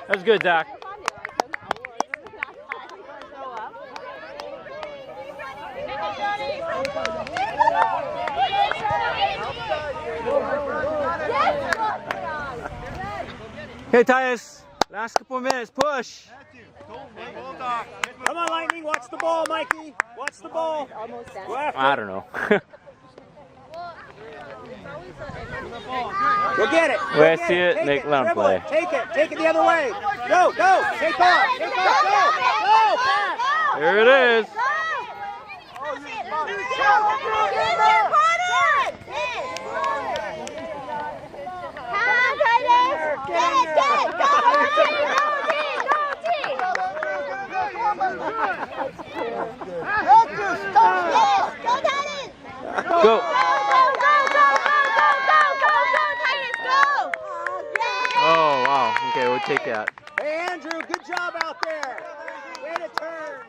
That's good, Zach. Okay, Tyus, last couple of minutes, push. Come on, Lightning, watch the ball, Mikey. Watch the ball. I don't know. Go get it. Where I see it, let him play. Take it the other way. Go, take off, go, pass. Here it is. Go. Oh, wow. Okay, we'll take that. Hey, Andrew, good job out there. Way to turn.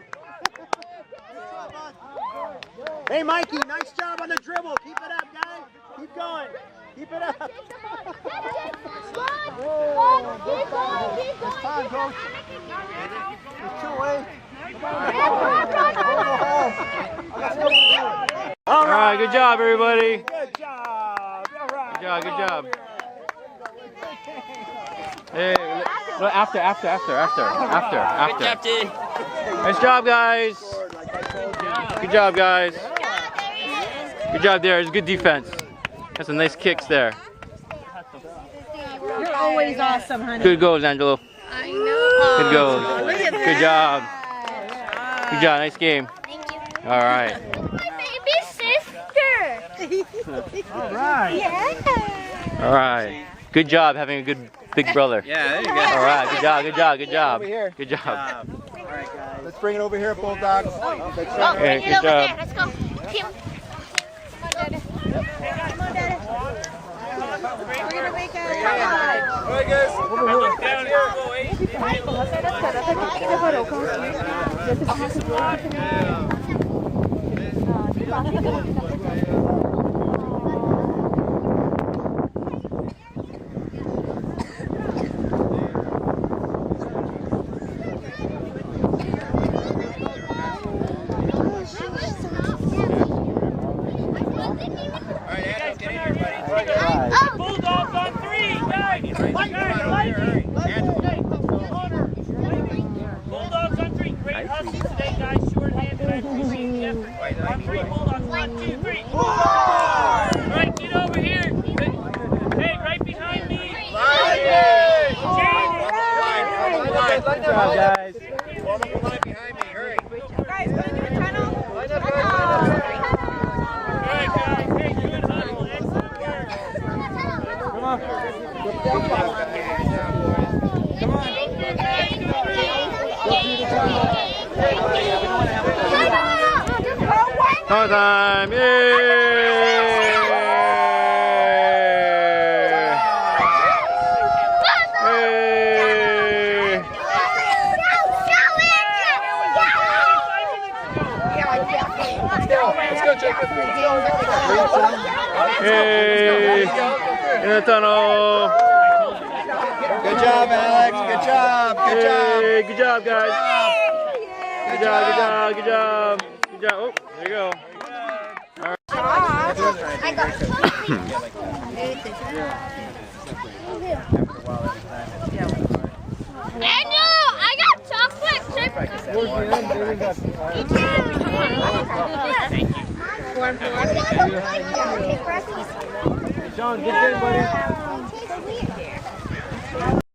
Hey, Mikey, nice job on the dribble. Keep it up, guys. Keep going. Keep it up. It's time, Coach. It's too late. All right, good job, everybody. Good job. All right. Good job, good job. Hey, after. Good job, team. Nice job, guys. Good job, guys. Good job there. It's good defense. Got some nice kicks there. You're always awesome, honey. Good goals, Angelo. I know. Good goals. Good job. Good job. Nice game. Thank you. All right. My baby sister. All right. Yeah. All right. Good job having a good big brother. Yeah, there you go. All right. Good job. Good job. Good job. Over here. Good job. All right, guys. Let's bring it over here, Bulldogs. Oh, Hey, bring it good over job. there. Let's go. Tim. Come on, Daddy. We're gonna make a. All right, guys. Look down here. Bulldogs on 3, guys. Bulldogs on 3. Great hustle today, guys. Short-handed. I appreciate the effort. On 3, Bulldogs. 1, 2, 3. All right, get over here. Hey, right behind me. Good job, guys. Guys, want to do a tunnel? All right, guys. Hey, good hustle. Excellent work. Come on. Time time. Yay! Hey! Let's go, Jacob. Hey! In the tunnel. Good job, Alex. Good job. Good job. Hey, good job, guys. Good job, good job, good job. Good job. Oh, there you go. Daniel, I got chocolate chip. Sean, good game, buddy.